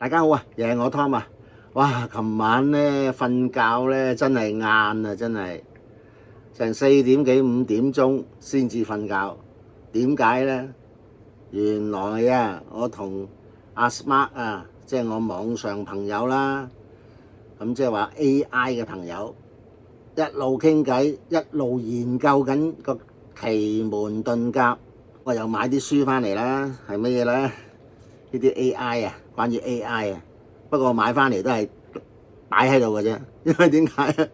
大家好啊，又係我 Tom 啊！哇，琴晚咧瞓覺咧真係晏啊，真係成4點幾5點鐘先至瞓覺。點解咧？原來啊，我同阿 Smart 啊，即係我網上朋友啦，咁即係話 AI 嘅朋友，一路傾偈，一路研究緊個奇門遁甲。我又買啲書翻嚟啦，係乜嘢咧？呢啲 AI 啊，關於 AI 啊，不過買翻嚟都係擺喺度嘅啫，因為點解啊？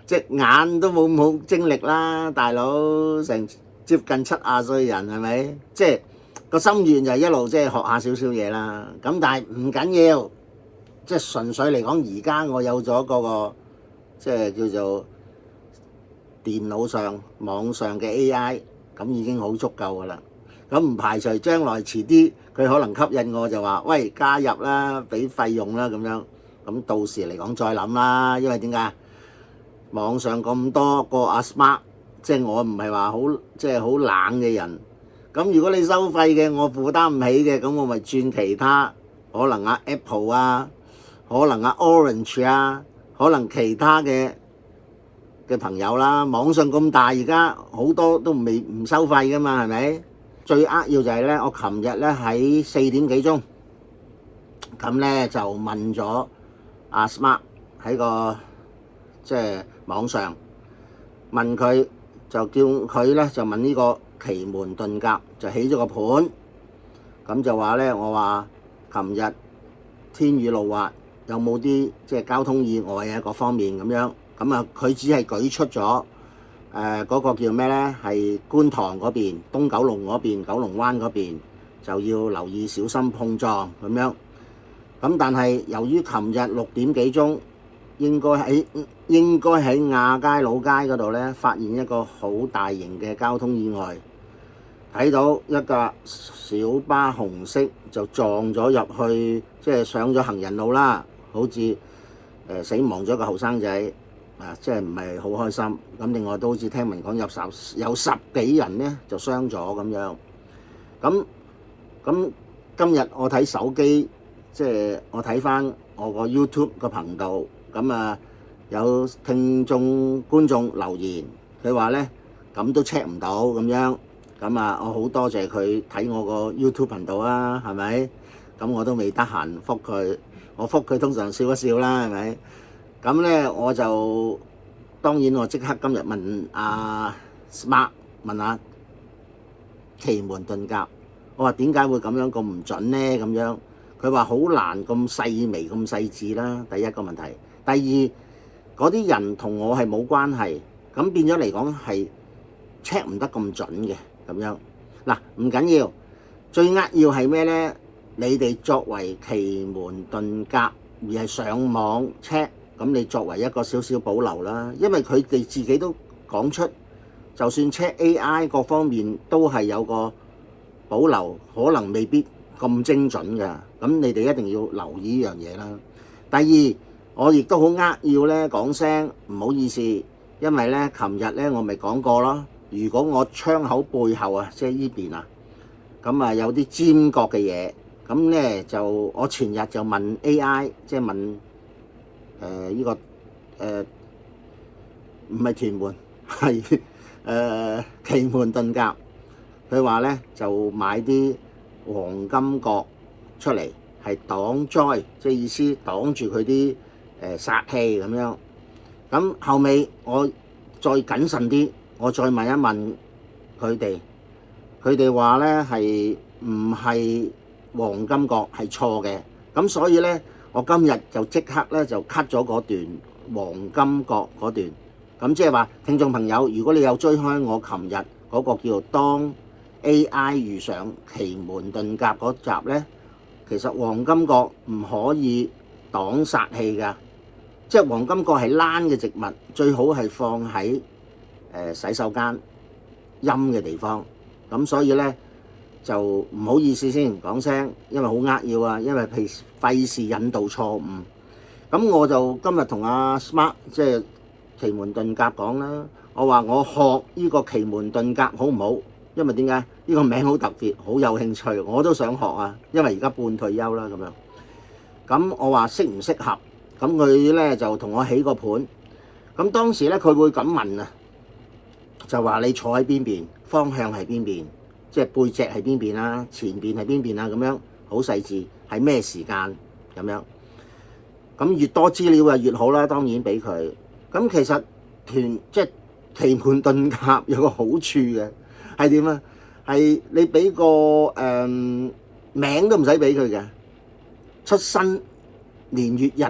隻眼都冇咁好精力啦，大佬成接近70歲人係咪？即係個心願就係一路即係學下少少嘢啦。咁但係唔緊要，即係純粹嚟講，而家我有咗嗰個即係叫做電腦上網上嘅 AI，咁已經好足夠噶啦。咁唔排除將來遲啲佢可能吸引我就話，喂，加入啦，俾費用啦咁樣。咁到時嚟講再諗啦，因為點解網上咁多個阿 Smart， 即係我唔係話好即係好冷嘅人。咁如果你收費嘅，我負擔唔起嘅，咁我咪轉其他，可能Apple 啊，可能Orange 啊，可能其他嘅朋友啦。網上咁大，而家好多都唔收費噶嘛，係咪？最扼要就係咧，我琴日咧喺4點幾鐘，咁咧就問咗阿 Smart 喺個即係網上問佢，就叫佢咧就問呢個奇門遁甲，就起咗個盤。咁就話咧，我話琴日天雨路滑，有冇啲即係交通意外啊各方面咁樣。咁啊，佢只係舉出咗嗰個叫咩咧？係觀塘嗰邊、東九龍嗰邊、九龍灣嗰邊就要留意小心碰撞咁樣。咁但係由於琴日6點幾鐘，應該喺亞皆老街嗰度咧，發現一個好大型嘅交通意外，睇到一架小巴紅色就撞咗入去，即係上咗行人路啦，好似死亡咗個後生仔。即係唔係好開心。咁另外都好似聽聞講有10幾人咧就傷咗咁樣。咁今日我睇手機，即係我睇翻我個 YouTube 個頻道，咁啊有聽眾觀眾留言，佢話咧咁都 check 唔到咁樣。咁啊，我好多謝佢睇我個 YouTube 頻道啊，係咪？咁我都未得閒覆佢，我覆佢通常笑一笑啦，係咪？咁咧我就當然我即刻今日問阿 Smart 問下奇門遁甲，我話點解會咁樣咁唔準咧？咁樣佢話好難咁細微咁細緻啦。第一個問題，第二嗰啲人同我係冇關係，咁變咗嚟講係 check 唔得咁準嘅咁樣。嗱，唔緊要，最扼要係咩咧？你哋作為奇門遁甲而係上網 check。咁你作為一個少少保留啦，因為佢哋自己都講出，就算 check AI 各方面都係有個保留，可能未必咁精準㗎。咁你哋一定要留意呢樣嘢啦。第二，我亦都好扼要咧講聲唔好意思，因為咧琴日咧我咪講過咯，如果我窗口背後啊，即係呢邊啊，咁啊有啲尖角嘅嘢，咁咧就我前日就問 AI， 即係問。呢個唔係屯門，係奇門遁甲。佢話咧就買啲黃金角出嚟，係擋災，即係意思擋住佢啲煞氣咁樣。咁後尾我再謹慎啲，我再問一問佢哋話咧係唔係黃金角係錯嘅。咁所以咧。我今日就即刻咧就 cut 咗嗰段黃金角嗰段，咁即係話聽眾朋友，如果你有追開我琴日嗰個叫做當 AI 遇上奇門遁甲嗰集咧，其實黃金角唔可以擋煞氣㗎，即係黃金角係躝嘅植物，最好係放喺洗手間陰嘅地方。咁所以咧。就唔好意思先講聲，因為好扼要啊，因為費事引導錯誤。咁我就今日同阿 Smart 即係奇門遁甲講啦，我話我學呢個奇門遁甲好唔好？因為點解呢個名好特別，好有興趣，我都想學啊，因為而家半退休啦咁樣。咁我話適唔適合，咁佢咧就同我起個盤。咁當時咧佢會咁問啊，就話你坐喺邊邊，方向係邊邊，即係背脊係邊邊啦，前邊係邊邊啦，咁樣好細緻，係咩時間咁樣。咁越多資料啊越好啦，當然俾佢。咁其實即係奇門遁甲有個好處嘅係點啊？係你俾個名都唔使俾佢嘅，出生年月日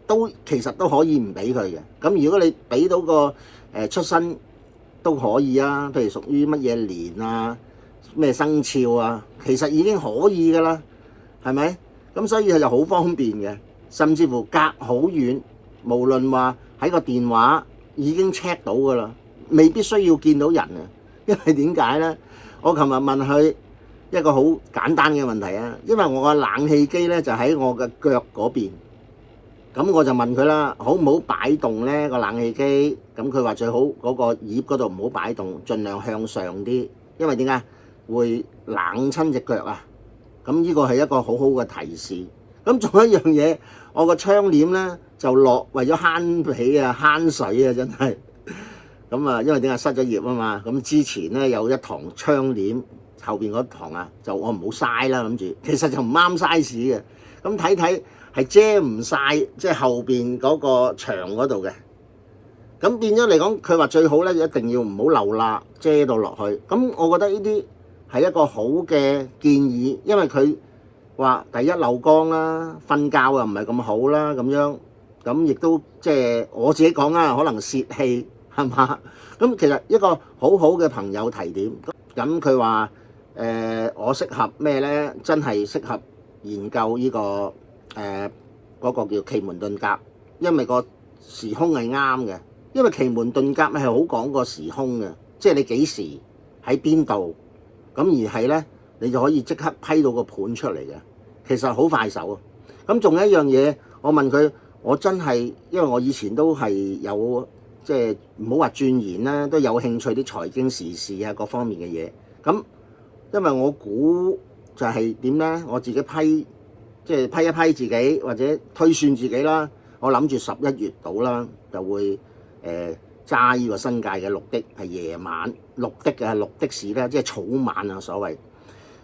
都其實都可以唔俾佢嘅。咁如果你俾到個出生都可以啊，譬如屬於乜嘢年啊、咩生肖啊，其實已經可以噶啦，係咪？咁所以就好方便嘅，甚至乎隔好遠，無論話喺個電話已經 check 到噶啦，未必需要見到人啊。因為點解咧？我琴日問佢一個好簡單嘅問題啊，因為我個冷氣機咧就喺我嘅腳嗰邊。咁我就問佢啦，好唔好擺動咧個冷氣機？咁佢話最好嗰個葉嗰度唔好擺動，盡量向上啲，因為點解會冷親隻腳啊？咁呢個係一個好好嘅提示。咁仲有一樣嘢，我個窗簾咧就落，為咗慳皮啊、慳水啊，真係。咁啊，因為點解失咗業啊嘛？咁之前咧有一堂窗簾後邊嗰堂啊，就我唔好嘥啦，諗住其實就唔啱 size 嘅。咁睇睇。係遮唔晒，即係後邊嗰個牆嗰度嘅。咁變咗嚟講，佢話最好咧，一定要唔好漏罅，遮到落去。咁我覺得呢啲係一個好嘅建議，因為佢話第一漏光啦，瞓覺又唔係咁好啦，咁樣咁亦都即係我自己講啦，可能泄氣係嘛。咁其實一個好好嘅朋友提點。咁佢話我適合咩咧？真係適合研究呢個。嗰個叫奇門遁甲，因為個時空係啱嘅。因為奇門遁甲係好講個時空嘅，即係你幾時喺邊度，咁而係咧，你就可以即刻批到個盤出嚟嘅。其實好快手啊！咁仲有一樣嘢，我問佢，我真係因為我以前都係有即係唔好話鑽研啦，都有興趣啲財經時事啊各方面嘅嘢。咁因為我估就係點咧，我自己批。即係批一批自己，或者推算自己啦。我諗住11月到啦，就會揸呢個新界嘅綠的係夜晚綠的嘅綠的士咧，即係草蜢啊所謂。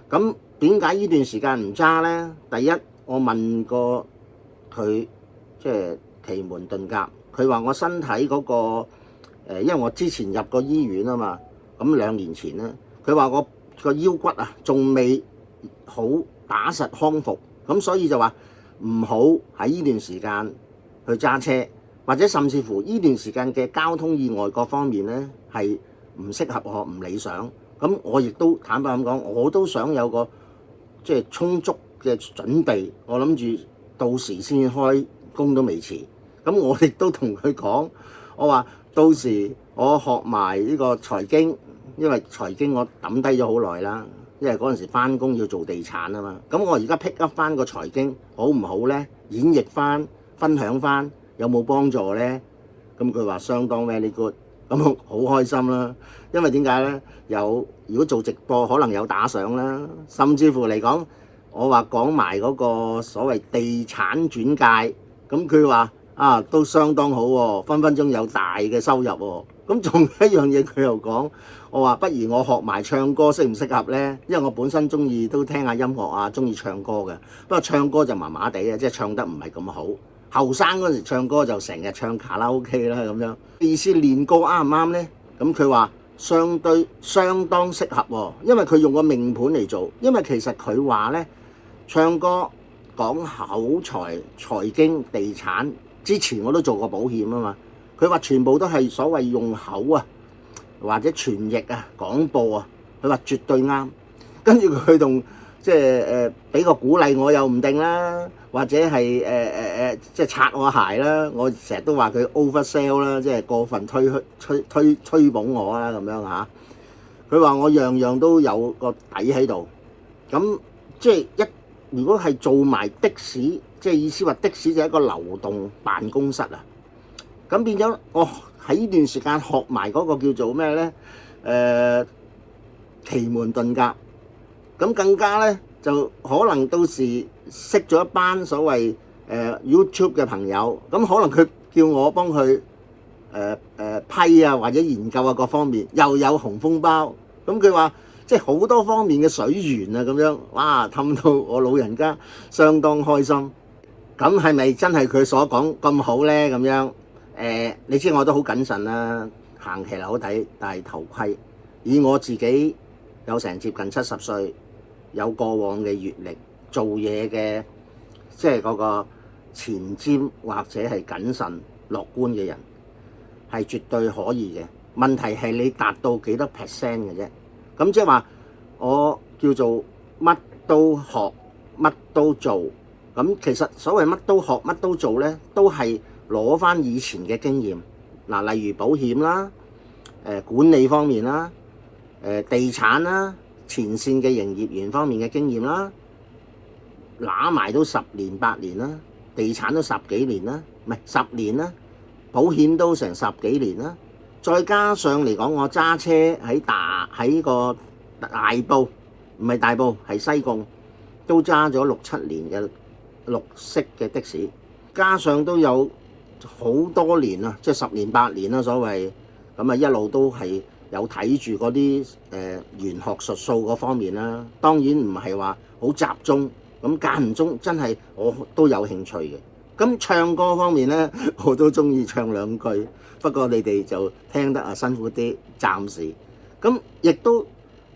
咁點解呢段時間唔揸咧？第一，我問過佢即係奇門遁甲，佢話我身體嗰個因為我之前入過醫院啊嘛，咁2年前咧，佢話我個腰骨啊仲未好打實康復。咁所以就話唔好喺呢段時間去揸車，或者甚至乎呢段時間嘅交通意外各方面咧係唔適合我，唔理想。咁我亦都坦白咁講，我都想有個即係充足嘅準備。我諗住到時先開工都未遲。咁我亦都同佢講，我話到時我學埋呢個財經，因為財經我抌低咗好耐啦。因為嗰陣時返工要做地產啊嘛，咁我而家 pick up 翻個財經好唔好咧？演繹翻、分享翻，有冇幫助咧？咁佢話相當 very good，咁好開心啦。因為點解咧？如果做直播可能有打賞啦，甚至乎嚟講，我話講埋嗰個所謂地產轉介，咁佢話啊都相當好喎，分分鐘有大嘅收入喎。咁仲有一樣嘢佢又講，我話不如我學埋唱歌適唔適合咧？因為我本身中意都聽下音樂啊，中意唱歌嘅。不過唱歌就麻麻地啊，即係唱得唔係咁好。後生嗰時唱歌就成日唱卡拉 OK 啦咁樣。意思練歌啱唔啱咧？咁佢話相當適合喎，因為佢用個命盤嚟做。因為其實佢話咧，唱歌講口才、財經、地產，之前我都做過保險啊嘛。佢話全部都係所謂用口啊，或者傳譯啊、廣播啊，佢話絕對啱。跟住佢仲即係俾個鼓勵我又唔定啦，或者係即係擦我鞋啦。我成日都話佢 oversell 啦，即係過分推捧我啦咁樣嚇。佢話我樣樣都有個底喺度，咁即係如果係做埋的士，即係意思話的士就係一個流動辦公室啊。咁變咗，我喺呢段時間學埋嗰個叫做咩咧？奇門遁甲，咁更加咧就可能到時識咗一班所謂YouTube 嘅朋友，咁可能佢叫我幫佢批啊或者研究啊各方面，又有紅封包，咁佢話即係好多方面嘅水源啊咁樣，哇氹到我老人家相當開心。咁係咪真係佢所講咁好呢？咁樣你知我都好謹慎啦，行騎樓底戴頭盔。以我自己有成接近70歲，有過往嘅閲歷，做嘢嘅即係嗰個前瞻或者係謹慎樂觀嘅人，係絕對可以嘅。問題係你達到幾多 percent 嘅啫。咁即係話我叫做乜都學乜都做。咁其實所謂乜都學乜都做咧，都係攞翻以前嘅經驗嗱，例如保險啦、管理方面啦、地產啦、前線嘅營業員方面嘅經驗啦，揦埋都10年8年啦，地產都10幾年啦，唔係10年啦，保險都成10幾年啦，再加上嚟講，我揸車喺個大埔，唔係大埔係西貢，都揸咗6、7年嘅綠色嘅的士，加上都有好多年啦，即係10年8年啦，所謂咁啊，一路都係有睇住嗰啲玄學術數嗰方面啦。當然唔係話好集中，咁間唔中真係我都有興趣嘅。咁唱歌方面咧，我都中意唱2句，不過你哋就聽得辛苦啲，暫時。咁亦都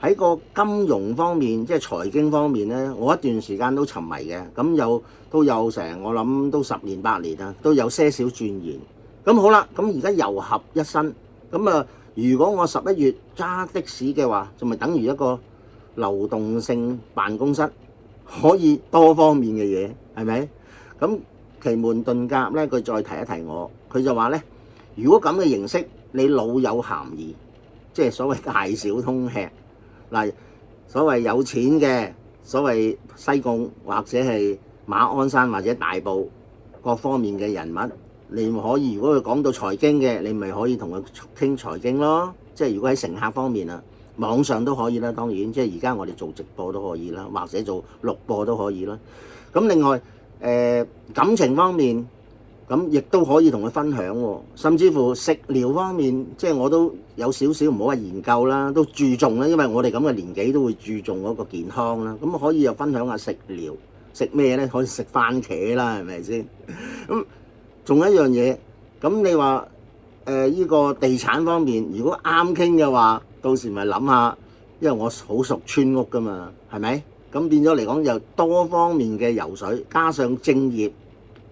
喺個金融方面，即係財經方面咧，我一段時間都沉迷嘅。咁都有成，我諗都10年8年啦，都有些少鑽研。咁好啦，咁而家糅合一身。咁啊，如果我11月揸的士嘅話，就咪等於一個流動性辦公室，可以多方面嘅嘢，係咪？咁奇門遁甲咧，佢再提一提我，佢就話咧，如果咁嘅形式，你老有咸宜，即係所謂大小通吃。嗱，所謂有錢嘅，所謂西貢或者係馬鞍山或者大埔各方面嘅人物，你咪可以，如果佢講到財經嘅，你咪可以同佢傾財經咯。即係如果喺乘客方面啊，網上都可以啦，當然即係而家我哋做直播都可以啦，或者做錄播都可以啦。咁另外感情方面，咁亦都可以同佢分享喎，甚至乎食療方面，即係我都有少少唔好話研究啦，都注重啦，因為我哋咁嘅年紀都會注重嗰個健康啦。咁可以又分享下食療，食咩咧？可以食番茄啦，係咪先？咁仲有一樣嘢，咁你話呢個地產方面，如果啱傾嘅話，到時咪諗下，因為我好熟村屋噶嘛，係咪？咁變咗嚟講，又多方面嘅游水，加上正業。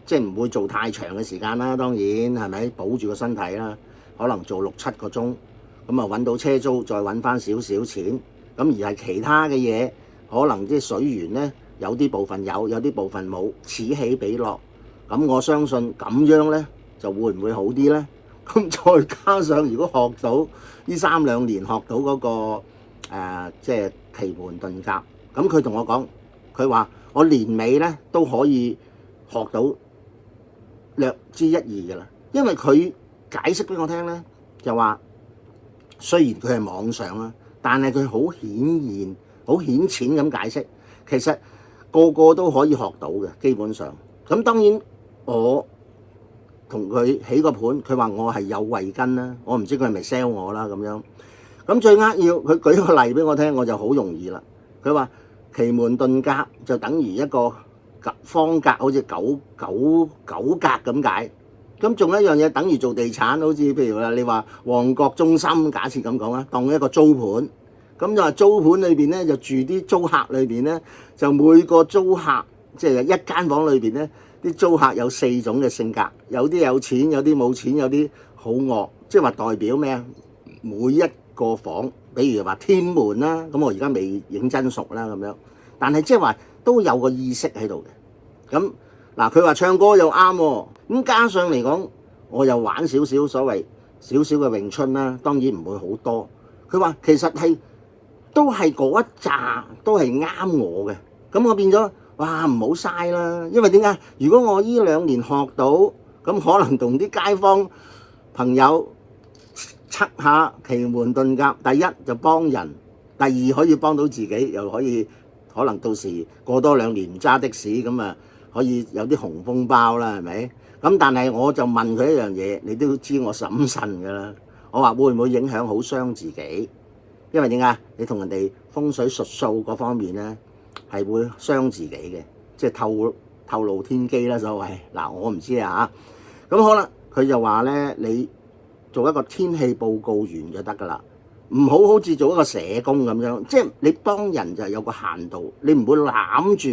即係唔會做太長嘅時間啦，當然係咪保住個身體啦？可能做6、7個鐘，咁啊揾到車租，再揾翻少少錢。咁而係其他嘅嘢，可能啲水源咧，有啲部分有，有啲部分冇，此起彼落。咁我相信咁樣咧，就會唔會好啲咧？咁再加上如果學到呢3、2年學到嗰個即係奇門遁甲，咁佢同我講，佢話我年尾咧都可以學到略知一二嘅啦，因為佢解釋俾我聽咧，就話雖然佢係網上啦，但係佢好顯然、好顯淺咁解釋，其實個個都可以學到嘅，基本上。咁當然我同佢起個盤，佢話我係有慧根啦，我唔知佢係咪 sell 我啦咁樣。咁最扼要，佢舉個例俾我聽，我就好容易啦。佢話奇門遁甲就等於一個方格，好似九格咁解。咁仲有一樣嘢，等於做地產，好似譬如話你話旺角中心，假設咁講啦，當一個租盤。咁就話租盤裏邊咧，就住啲租客裏邊咧，就每個租客即係一間房裏邊咧，啲租客有4種嘅性格，有啲有錢，有啲冇錢，有啲好惡，即係話代表咩啊？每一個房，比如話天門啦，咁我而家未認真熟啦咁樣，但係即係話都有個意識喺度嘅。咁嗱，佢話唱歌又啱喎，咁加上嚟講，我又玩少少所謂少少嘅詠春啦，當然唔會好多。佢話其實係都係嗰一紮都係啱我嘅，咁我變咗哇唔好嘥啦，因為點解？如果我呢2年學到，咁可能同啲街坊朋友測下奇門遁甲，第一就幫人，第二可以幫到自己，又可以可能到時過多2年唔揸的士咁啊，可以有啲紅封包啦，係咪？咁但係我就問佢一樣嘢，你都知我審慎㗎啦。我話會唔會影響好傷自己？因為點解？你同人哋風水術數嗰方面咧係會傷自己嘅，即係透露天機啦，所謂嗱，我唔知啊嚇。咁好啦，佢就話咧，你做一個天氣報告員就得㗎啦，唔好似做一個社工咁樣，即係你幫人就有個限度，你唔會攬住，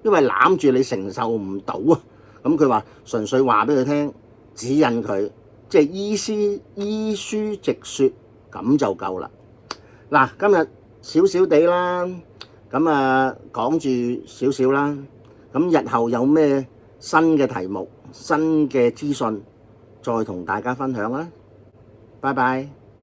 因為攬住你承受唔到啊。咁佢話純粹話俾佢聽，指引佢，即係依書直說咁就夠啦。嗱，今日少少地啦，咁啊講住少少啦，咁日後有咩新嘅題目、新嘅資訊，再同大家分享啦。拜拜。